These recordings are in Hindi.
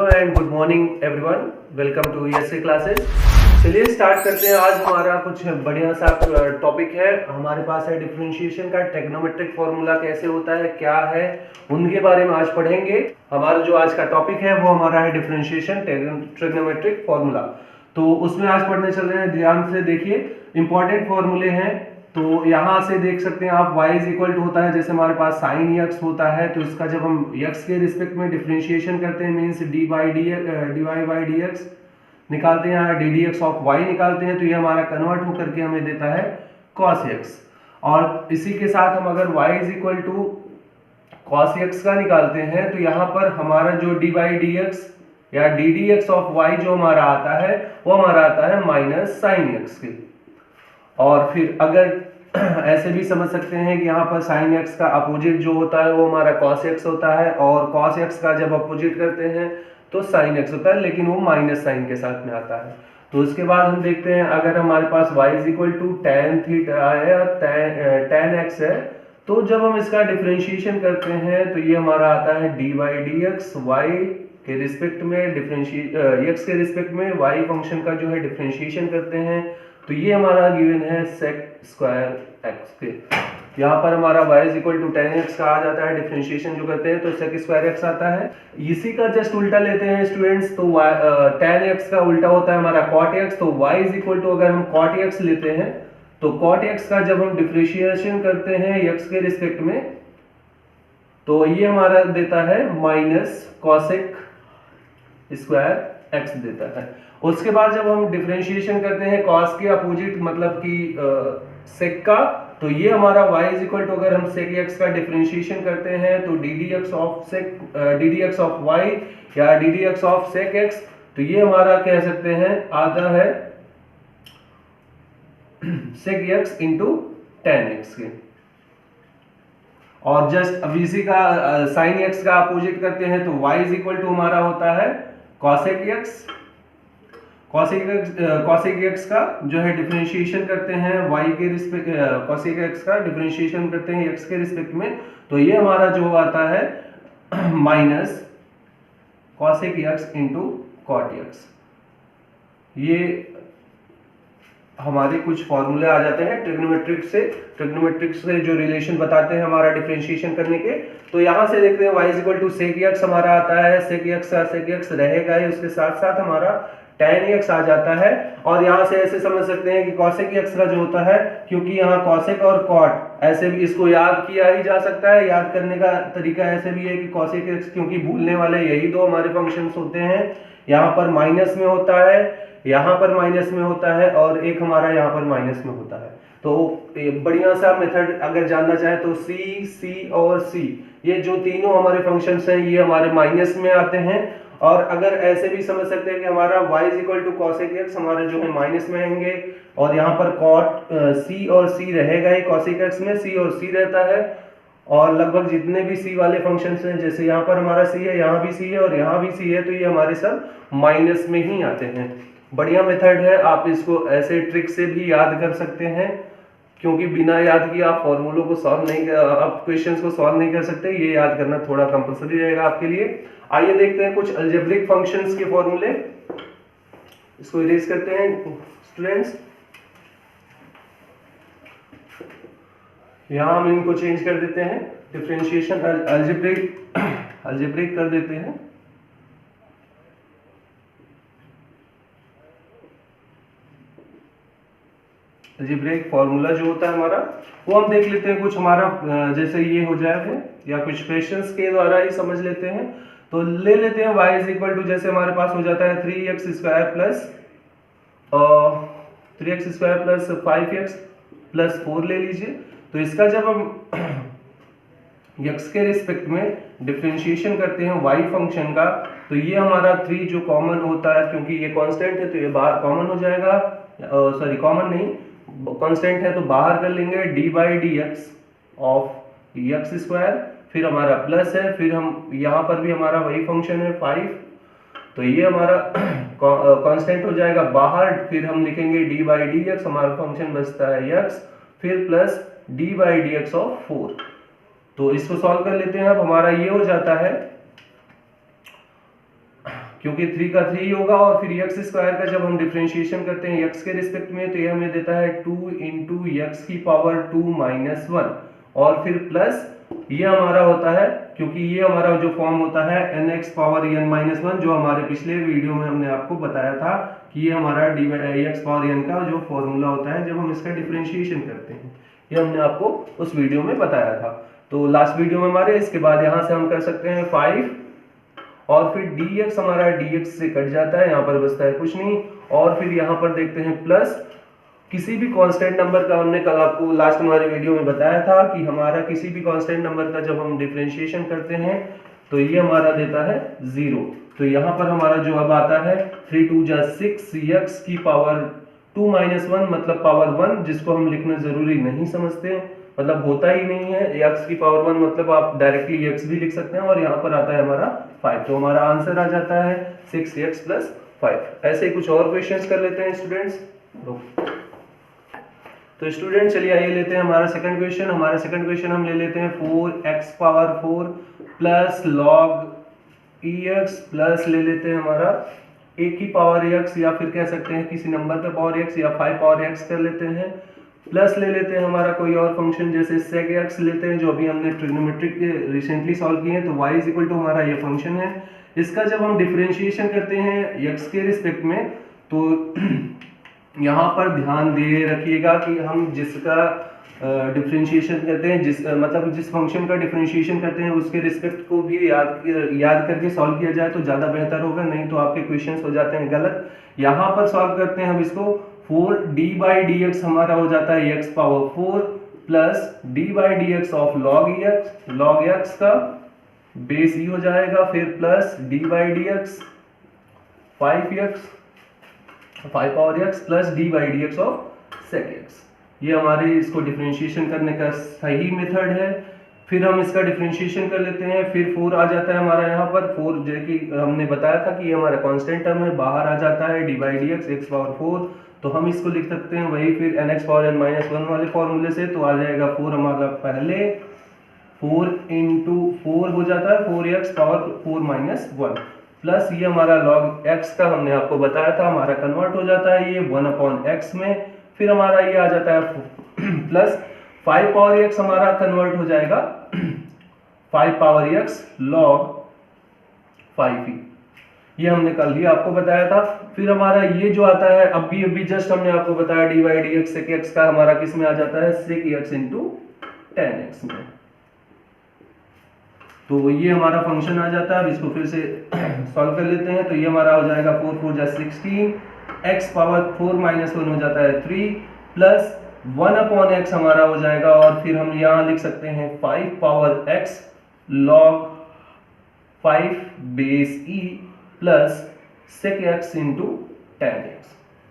And good morning everyone, welcome to ESC classes. चलिए स्टार्ट करते हैं। आज हमारा कुछ बढ़िया सा टॉपिक है। हमारे पास है डिफरेंशिएशन का ट्रिग्नोमेट्रिक फॉर्मूला कैसे होता है, क्या है, उनके बारे में आज पढ़ेंगे। हमारा जो आज का टॉपिक है वो हमारा है डिफरेंशिएशन ट्रिग्नोमेट्रिक फॉर्मूला। तो उसमें आज पढ़ने चल रहे हैं, ध्यान से देखिए। इंपॉर्टेंट फॉर्मूले हैं। तो यहाँ से देख सकते हैं आप y इज इक्वल टू होता है, जैसे हमारे पास साइन x होता है, तो इसका जब हम x के रिस्पेक्ट में डिफरेंशिएशन करते हैं मींस dy बाई dx निकालते हैं, यहाँ D D x of y निकालते हैं, तो ये हमारा कन्वर्ट होकर के हमें देता है cos x। और इसी के साथ हम अगर y is equal to cos x का निकालते हैं, तो यहाँ पर हमारा जो डी बाई डी एक्स या D D x of y जो हमारा आता है वो हमारा आता है माइनस साइन x के। और फिर अगर ऐसे भी समझ सकते हैं कि यहाँ पर sin x का अपोजिट जो होता है वो हमारा cos x होता है, और cos x का जब अपोजिट करते हैं तो sin x होता है, लेकिन वो माइनस साइन के साथ में आता है। तो उसके बाद हम देखते हैं, अगर हमारे पास y is equal to tan theta है और tan x है, तो जब हम इसका डिफरेंशिएशन करते हैं तो ये हमारा आता है d by d x y के रिस्पेक्ट में x के रिस्पेक्ट में y फंक्शन का जो है डिफरेंशिएशन करते हैं, तो ये हमारा गिवन है sec स्क्वायर x के। यहाँ पर हमारा y is equal to tan x का आ जाता है, डिफरेंशिएशन जो करते हैं तो sec स्क्वायर x आता है। इसी का जस्ट उल्टा लेते हैं स्टूडेंट्स, तो tan x का उल्टा होता है हमारा cot x, तो y इज इक्वल टू अगर हम cot x लेते हैं तो cot x का जब हम डिफरेंशिएशन करते हैं x के रिस्पेक्ट में, तो ये हमारा देता है माइनस cosec स्क्वायर x देता है। उसके बाद जब हम डिफरेंशिएशन करते हैं cos के अपोजिट मतलब कि sec का, तो ये हमारा y इज इक्वल टू अगर हम sec x का डिफरेंशिएशन करते हैं तो D D x of y या D D x of sec x, तो ये हमारा कह सकते हैं आता है sec x into tan x के। और जस्ट अब इसी का sin x का अपोजिट करते हैं तो y इज इक्वल टू हमारा होता है cosec x का जो है डिफरेंशिएशन करते हैं y के रिस्पेक्ट, cosec x का डिफरेंशिएशन करते हैं x के रिस्पेक्ट में, तो ये हमारा जो आता है minus cosec x into cot x। ये हमारे कुछ फॉर्मूले आ जाते हैं ट्रिग्नोमेट्रिक से जो रिलेशन बताते हैं हमारा डिफरेंशिएशन करने के। तो यहाँ से देखते हैं y is equal to sec x हमारा आता है, sec x रहेगा ही, उसके साथ साथ हमारा tan x आ जाता है। और यहाँ से ऐसे समझ सकते हैं कि cosec x का जो होता है, क्योंकि यहाँ cosec और cot ऐसे भी इसको याद किया ही जा सकता है। याद करने का तरीका ऐसे भी है कि cosec x, क्योंकि भूलने वाले यही दो हमारे फंक्शंस होते हैं, यहाँ पर माइनस में होता है, यहाँ पर माइनस में होता है, और एक हमारा यहाँ पर माइनस में होता है। तो बढ़िया सा मेथड अगर जानना चाहे तो c और c, ये जो तीनों हमारे फंक्शंस हैं ये हमारे माइनस में आते हैं। और अगर ऐसे भी समझ सकते हैं कि हमारा y is equal to cosec x हमारे जो है माइनस में आएंगे, और यहाँ पर cot c और c रहेगा ही, cosec x में c और c रहता है। और लगभग जितने भी c वाले फंक्शंस हैं, जैसे यहाँ पर हमारा c है, यहाँ भी c है और यहाँ भी c है, तो ये हमारे सब माइनस में ही आते हैं। बढ़िया मेथड है, आप इसको ऐसे ट्रिक से भी याद कर सकते हैं, क्योंकि बिना याद किए आप फॉर्मूलों को सॉल्व नहीं, आप क्वेश्चंस को सॉल्व नहीं कर सकते। ये याद करना थोड़ा कंपलसरी रहेगा आपके लिए। आइए देखते हैं कुछ अलजेब्रिक फंक्शंस के फॉर्मूले। इसको इरेज करते हैं स्टूडेंट्स। यहाँ हम इनको चेंज कर देते हैं, डिफरेंशिएशन अलजेब्रिक कर देते हैं। अलजेब्रिक फॉर्मूला जो होता है हमारा वो हम देख लेते हैं कुछ हमारा, जैसे ये हो जाए है या कुछ क्वेश्चंस के द्वारा ही समझ लेते हैं। तो ले लेते हैं y इज इक्वल टू, जैसे हमारे पास हो जाता है 3x square plus 5x plus 4 ले लीजिए। तो इसका जब हम x के रिस्पेक्ट में डिफरेंशिएशन करते हैं y फंक्शन का, तो ये हमारा 3 जो कॉमन होता है, क्योंकि ये कांस्टेंट है तो ये बाहर कॉमन हो जाएगा, सॉरी कॉमन नहीं, कांस्टेंट है तो बाहर कर लेंगे, D by d x of x square, फिर हमारा प्लस है, फिर हम यहाँ पर भी हमारा वही फंक्शन है 5, तो ये हमारा कांस्टेंट हो जाएगा बाहर, फिर हम लिखेंगे डी बाई डी एक्स, हमारा फंक्शन बचता है एक्स, फिर plus D by d x of 4। तो इसको सॉल्व कर लेते हैं। अब हमारा ये हो जाता है क्योंकि 3 का 3 ही होगा, और फिर एक्स स्क्वायर का जब हम डिफरेंशिएशन करते हैं एक्स के रिस्पेक्ट में तो ये हमें देता है 2 इंटू एक्स की पावर 2 माइनस 1, और फिर प्लस ये हमारा होता है, क्योंकि ये हमारा जो फॉर्म होता है n x power n minus 1, जो हमारे पिछले वीडियो में हमने आपको बताया था कि ये हमारा एक्स पावर एन का जो फॉर्मूला होता है जब हम इसका डिफरेंशिएशन करते हैं, ये हमने आपको उस वीडियो में बताया था। तो लास्ट वीडियो में हमारे, इसके बाद यहाँ से हम कर सकते हैं 5, और फिर dx हमारा dx से कट जाता है, यहाँ पर बचता है कुछ नहीं, और फिर यहाँ पर देखते हैं प्लस किसी भी कांस्टेंट नंबर का, हमने कल आपको लास्ट हमारे वीडियो में बताया था कि हमारा किसी भी कांस्टेंट नंबर का जब हम डिफरेंशिएशन करते हैं तो ये हमारा देता है 0। तो यहाँ पर हमारा जो अब आता है 3 2 जा 6 x की पावर 2 माइनस 1 मतलब पावर 1, जिसको हम लिखना जरूरी नहीं समझते, मतलब होता ही नहीं है। x की पावर 1 मतलब आप डायरेक्टली x भी लिख सकते हैं, और यहाँ पर आता है हमारा 5, तो हमारा आंसर आ जाता है 6x + 5। ऐसे ही कुछ और क्वेश्चंस कर लेते हैं स्टूडेंट्स। तो स्टूडेंट चलिए आइए लेते हैं हमारा सेकंड क्वेश्चन। हमारा सेकंड क्वेश्चन हम ले लेते हैं 4x power 4 plus log ex plus ले लेते हैं हमारा a की पावर x, या फिर कह सकते हैं किसी नंबर का पावर x, या 5 पावर x कर लेते हैं, प्लस ले लेते हैं हमारा कोई और फंक्शन जैसे sec x लेते हैं, जो अभी हमने ट्रिग्नोमेट्रिक के रिसेंटली सॉल्व किए हैं। तो y इक्वल टू हमारा ये फंक्शन है, इसका जब हम डिफरेंशिएशन करते हैं x के रिस्पेक्ट में तो यहाँ पर ध्यान दे रखिएगा कि हम जिसका डिफरेंशिएशन करते हैं, मतलब जिस फंक्शन का डिफरेंशिएशन करते हैं उसके रिस्पेक्ट को भी याद करके सॉल्व किया जाए तो ज़्यादा बेहतर होगा, नहीं तो आपके क्वेश्चंस हो जाते हैं गलत। यहाँ पर सॉल्व करते हैं हम इसको, 4d/dx हमारा हो जाता है x power 4 plus d/dx of log x का बेस ही हो जाएगा, फिर plus d/dx 5 power x plus d/dx of sec x। ये हमारे इसको डिफरेंशिएशन करने का सही मेथड है। फिर हम इसका डिफरेंशिएशन कर लेते हैं, फिर 4 आ जाता है हमारा यहाँ पर 4, जो कि हमने बताया था कि ये हमारा कांस्टेंट टर्म है, बाहर आ जाता है d/dx x पावर 4, तो हम इसको लिख सकते हैं वही फिर nx पावर n माइनस 1 वाले फॉर्मूले से, तो आ जाएगा 4 हमारा पहले 4 इंटू 4 हो जाता है 4x पावर 4 माइनस 1 प्लस ये हमारा log x का हमने आपको बताया था हमारा कन्वर्ट हो जाता है ये 1/x में, फिर हमारा ये आ जाता है प्लस 5 पावर x हमारा कन्वर्ट हो जाएगा 5 पावर x log 5e, ये हमने कल ही आपको बताया था। फिर हमारा ये जो आता है अभी जस्ट हमने आपको बताया d/dx sec x का हमारा किस में आ जाता है sec x into tan x में, तो ये हमारा फंक्शन आ जाता है। अब इसको फिर से सॉल्व कर लेते हैं, तो ये हमारा हो जाएगा 4 4 जा 16 x पावर 4 माइनस 1 हो जाता है 3 प्लस 1/x हमारा हो जाएगा, और फिर हम यहाँ लिख सकते हैं 5 power x log 5 base e plus sec x into tan x।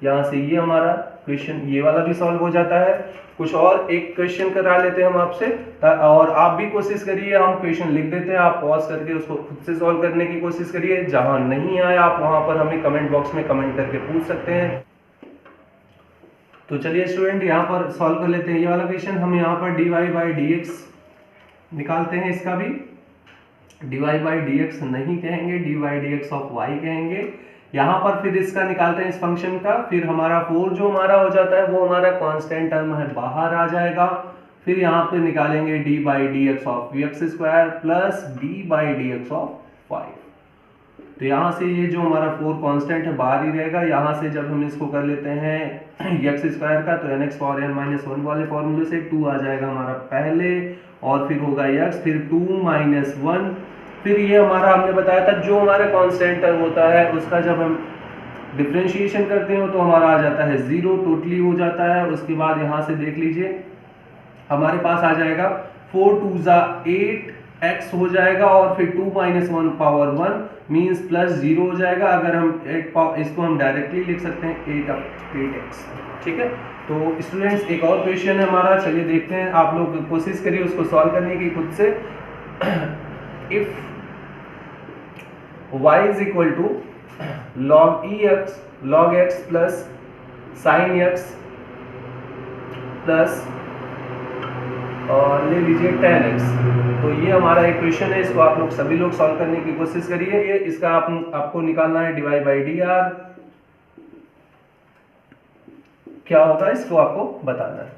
यहाँ से ये हमारा क्वेश्चन ये वाला भी सॉल्व हो जाता है। कुछ और एक क्वेश्चन करा लेते हैं हम आपसे, और आप भी कोशिश करिए, हम क्वेश्चन लिख देते हैं, आप पॉज करके उसको खुद से सॉल्व करने की कोशिश करिए। जहां नहीं आया आप वहां पर हमें कमेंट बॉक्स में कमेंट करके पूछ सकते हैं। तो चलिए स्टूडेंट यहाँ पर सॉल्व कर लेते हैं ये वाला क्वेश्चन। हम यहाँ पर dy/dx निकालते हैं, इसका भी dy/dx नहीं कहेंगे, dy/dx ऑफ y कहेंगे। यहाँ पर फिर इसका निकालते हैं इस फंक्शन का, फिर हमारा 4 जो हमारा हो जाता है वो हमारा कांस्टेंट टर्म है, बाहर आ जाएगा। फिर यहाँ पे निकालेंगे d/dx of x² plus d/dx of 5, तो यहाँ से ये जो हमारा 4 कांस्टेंट है बाहर ही रहेगा। यहाँ से जब हम इसको कर लेते हैं x² का, तो nx पावर n माइनस 1 वाले फॉर्मूले से 2 आ जाएगा हमारा पहले, और फिर होगा x, फिर 2 माइनस 1, फिर ये हमारा हमने बताया था जो हमारा कांस्टेंट टर्म होता है उसका जब हम डिफरेंशिएशन करते हो तो हमारा आ जाता है 0 टोटली हो जाता है। उसके बाद यहाँ से देख लीजिए हमारे पास आ जाएगा 4 2 जा 8x हो जाएगा, और फिर 2 माइनस 1 पावर 1 मीन्स प्लस 0 हो जाएगा। अगर हम इसको हम डायरेक्टली लिख सकते हैं 8x, ठीक है। तो स्टूडेंट्स एक और क्वेश्चन है हमारा, चलिए देखते हैं, आप लोग कोशिश करिए उसको सॉल्व करने की खुद से। If y is equal to log x plus sin x plus और ले लीजिए tan x, तो ये हमारा एक क्वेश्चन है, इसको आप लोग सभी लोग सॉल्व करने की कोशिश करिए। इसका आपको निकालना है dy बाई डी आर, क्या होगा इसको आपको बताना है।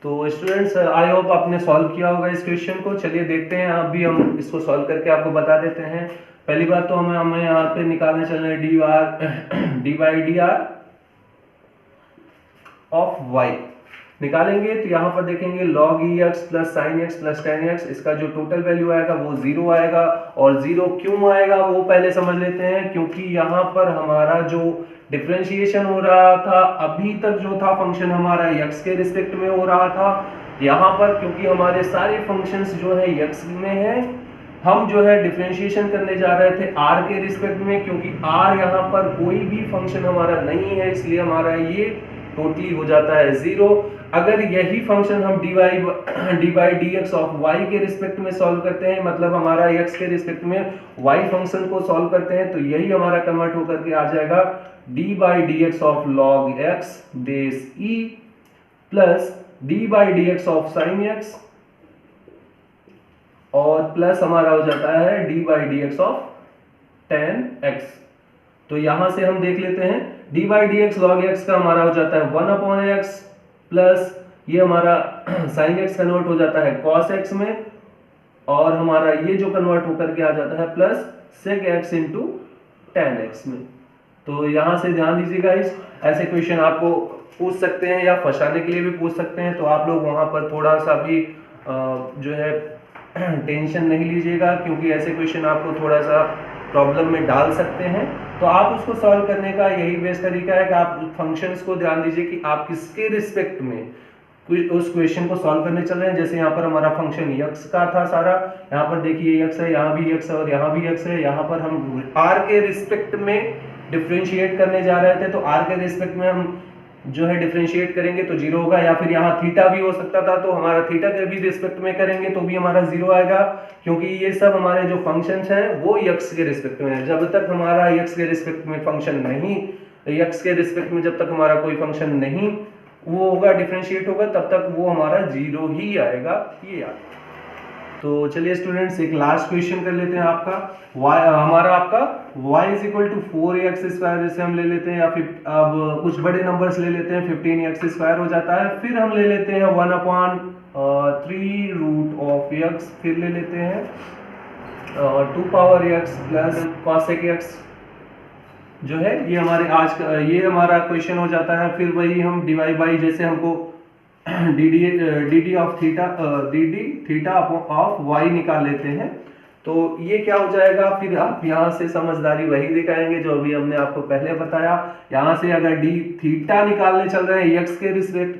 तो स्टूडेंट्स, आई होप आपने सॉल्व किया होगा इस क्वेश्चन को। चलिए देखते हैं, अभी हम इसको सॉल्व करके आपको बता देते हैं। पहली बात तो हमें यहाँ पे निकालने चल रहे हैं d by d r of y निकालेंगे। तो यहाँ पर देखेंगे log ex plus sine x plus tan x, इसका जो टोटल वैल्यू आएगा वो 0 आएगा। और 0 क्यों आएगा वो पहले समझ लेते हैं, क्योंकि यहाँ पर हमारा जो डिफरेंशिएशन हो रहा था, अभी तक जो था फंक्शन हमारा x के रिस्पेक्ट में हो रहा था। यहाँ पर क्योंकि हमारे सारे फंक्शंस जो है x में है, हम जो है डिफरेंशिएशन करने जा रहे थे r के रिस्पेक्ट में, क्योंकि r यहाँ पर कोई भी फंक्शन हमारा नहीं है, इसलिए हमारा ये टोटली हो जाता है 0। अगर यही फंक्शन हम d by d x of y के रिस्पेक्ट में सॉल्व करते हैं, मतलब हमारा x के रिस्पेक्ट में y फंक्शन को सॉल्व करते हैं, तो यही हमारा कन्वर्ट होकर के आ जाएगा D by d x of log x base E plus D by d x of sine x, और प्लस हमारा हो जाता है d by d x of ten x. तो यहां से हम देख लेते हैं, d by d x log x का हमारा हो जाता है 1 अपॉन एक्स, प्लस ये हमारा साइन एक्स कन्वर्ट हो जाता है कॉस एक्स में, और हमारा ये जो कन्वर्ट होकर के आ जाता है plus sec x into tan x में। तो यहां से ध्यान दीजिएगा, इस ऐसे क्वेश्चन आपको पूछ सकते हैं या फंसाने के लिए भी पूछ सकते हैं, तो आप लोग वहां पर थोड़ा सा भी जो है टेंशन नहीं लीजिएगा, क्योंकि ऐसे क्वेश्चन आपको थोड़ा सा प्रॉब्लम में डाल सकते हैं। तो आप उसको सॉल्व करने का यही बेस्ट तरीका है कि आप फंक्शंस को ध्यान दीजिए कि आप किसके रिस्पेक्ट में उस क्वेश्चन को सॉल्व करने चल रहे हैं। जैसे यहाँ पर हमारा फंक्शन x का था सारा, यहाँ पर देखिए x है, यहाँ भी x है और यहाँ भी x है। यहाँ पर हम r के रिस्पेक्ट में डिफरेंशिएट करने जा रहे थे, तो r के रिस्पेक्ट में हम जो है डिफरेंशिएट करेंगे तो 0 होगा, या फिर यहाँ थीटा भी हो सकता था, तो हमारा थीटा के भी रिस्पेक्ट में करेंगे तो भी हमारा 0 आएगा, क्योंकि ये सब हमारे जो फंक्शंस हैं वो x के रिस्पेक्ट में है। जब तक हमारा x के रिस्पेक्ट में फंक्शन नहीं, x के रिस्पेक्ट में जब तक हमारा कोई फंक्शन नहीं वो होगा, डिफरेंशिएट होगा, तब तक वो हमारा 0 ही आएगा, ये याद। तो चलिए स्टूडेंट्स, एक लास्ट क्वेश्चन कर लेते हैं आपका। हमारा आपका y is equal to 4x square जैसे हम ले लेते हैं, या फिर अब कुछ बड़े नंबर्स ले लेते हैं, 15x स्क्वायर हो जाता है। फिर हम ले लेते हैं 1 अपॉन 3 रूट ऑफ x, फिर ले लेते हैं 2 power x plus cosec x जो है, ये हमारे आज का ये हमारा क्वेश्चन हो जाता है। फिर वही हम डिवाइड बाई, जैसे हमको d of theta of y निकाल लेते हैं, तो ये क्या हो जाएगा। फिर आप यहाँ से समझदारी वही दिखाएंगे जो अभी हमने आपको पहले बताया। यहाँ से अगर डी थीटा निकालने चल रहे हैं x के रिस्पेक्ट,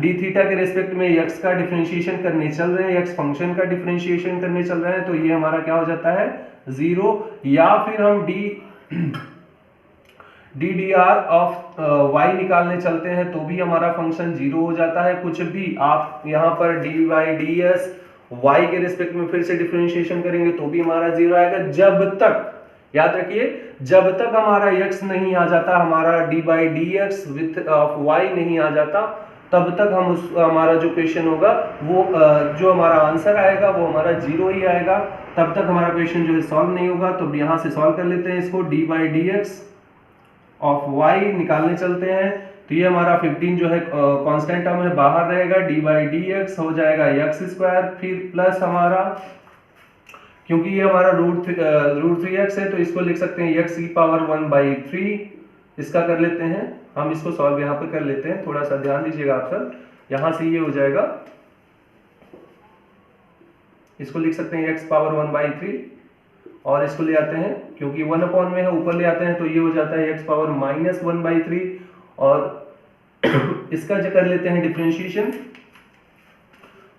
डी थीटा के रिस्पेक्ट में x का डिफरेंशिएशन करने चल रहे हैं, x फंक्शन का डिफरेंशिएशन करने चल रहे हैं, तो ये हमारा क्या हो जाता है 0। या फिर हम d d r of y निकालने चलते हैं तो भी हमारा फंक्शन 0 हो जाता है। कुछ भी आप यहाँ पर d y d s y के रिस्पेक्ट में फिर से डिफरेंशिएशन करेंगे तो भी हमारा 0 आएगा, जब तक, याद रखिए, जब तक हमारा x नहीं आ जाता, हमारा d by d x with y नहीं आ जाता, तब तक हम हमारा जो क्वेश्चन होगा वो जो हमारा आंसर आएगा वो हमारा 0 ही आएगा, तब तक हमारा क्वेश्चन जो है सॉल्व नहीं होगा। तो यहाँ से सॉल्व कर लेते हैं इसको, d by d x of y निकालने चलते हैं, तो ये हमारा 15 जो है कांस्टेंट टर्म है बाहर रहेगा, डी बाई डी एक्स हो जाएगा एक्स स्क्वायर, फिर प्लस हमारा, क्योंकि ये हमारा रूट 3x है तो इसको लिख सकते हैं x की पावर 1/3। इसका कर लेते हैं हम, इसको सॉल्व यहाँ पे कर लेते हैं, थोड़ा सा ध्यान दीजिएगा आप सब। यहाँ से ये हो जाएगा, इसको लिख सकते हैं x पावर 1/3, और इसको ले आते हैं क्योंकि 1 अपॉन में है, ऊपर ले आते हैं तो ये हो जाता है x पावर -1/3, और इसका जो कर लेते हैं डिफरेंशिएशन।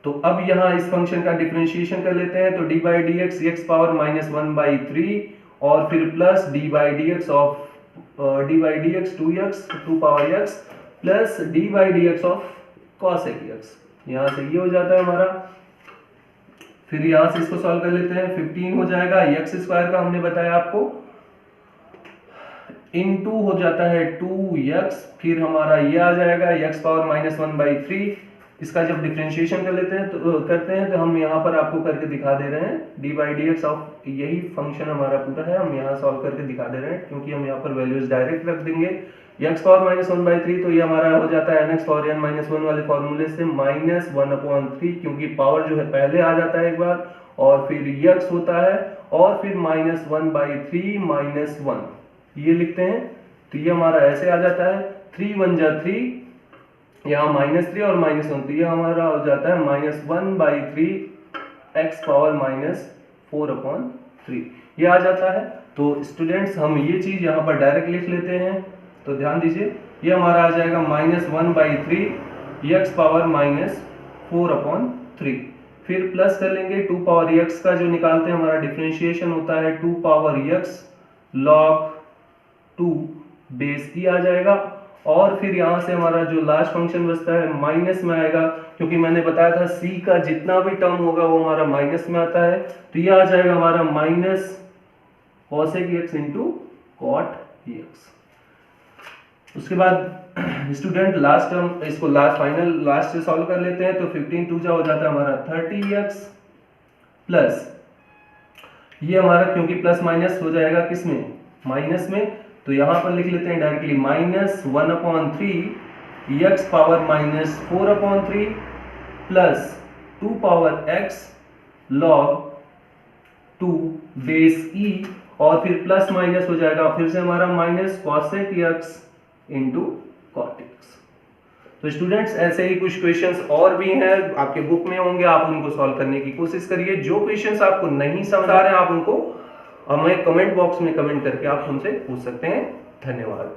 तो अब यहाँ इस फंक्शन का डिफरेंशिएशन कर लेते हैं, तो D by d x x power -1/3 और फिर plus D by d x of D by d x 2x 2 power x plus D by d x of cosec x। यहाँ से ये हो जाता है हमारा, फिर यहाँ से इसको सॉल्व कर लेते हैं, 15 हो जाएगा एक्स स्क्वायर का हमने बताया आपको, इनटू हो जाता है 2x, फिर हमारा ये आ जाएगा x पावर -1/3 इसका जब डिफरेंशिएशन करते हैं तो हम यहाँ पर आपको करके दिखा दे रहे हैं d by d x of यही फंक्शन हमारा पूरा है, हम यहाँ सॉल्व करके दिखा दे रहे हैं क्योंकि हम यहाँ पर वैल्यूज डायरेक्ट रख देंगे। एक्स पावर -1/3 तो ये हमारा हो जाता है nx पावर n-1 वाले फॉर्मूले से -1/3 क्योंकि पावर जो है पहले आ जाता है एक बार और फिर x होता है और फिर -1/3 -1 ये लिखते हैं तो ये हमारा ऐसे आ जाता है 3 1 जा 3 यहाँ -3 और -1 तो ये हमारा हो जाता है -1/3 x पावर -4/3 ये आ जाता है। तो स्टूडेंट्स हम ये चीज यहाँ पर डायरेक्ट लिख लेते हैं तो ध्यान दीजिए ये हमारा आ जाएगा -1/3 x पावर -4/3 फिर प्लस कर लेंगे 2 पावर x का जो निकालते हैं हमारा डिफरेंशिएशन होता है 2 पावर x log 2 बेस ई आ जाएगा और फिर यहाँ से हमारा जो लास्ट फंक्शन बचता है माइनस में आएगा क्योंकि मैंने बताया था c का जितना भी टर्म होगा वो हमारा माइनस में आता है तो ये आ जाएगा हमारा minus cosec x into cot x। उसके बाद स्टूडेंट लास्ट टर्म इसको लास्ट से सॉल्व कर लेते हैं तो 15 2 हो जाता है हमारा 30x प्लस ये हमारा क्योंकि प्लस माइनस हो जाएगा किसमें माइनस में तो यहां पर लिख लेते हैं directly -1/3 x power -4/3 plus 2 power x log 2 base e और फिर प्लस माइनस हो जाएगा फिर से हमारा minus cosec x into cot x। तो स्टूडेंट्स ऐसे ही कुछ क्वेश्चंस और भी हैं आपके बुक में होंगे, आप उनको सॉल्व करने की कोशिश करिए। जो क्वेश्चंस आपको नहीं समझ आ रहे हैं आप उनको हमें कमेंट बॉक्स में कमेंट करके आप हमसे पूछ सकते हैं। धन्यवाद।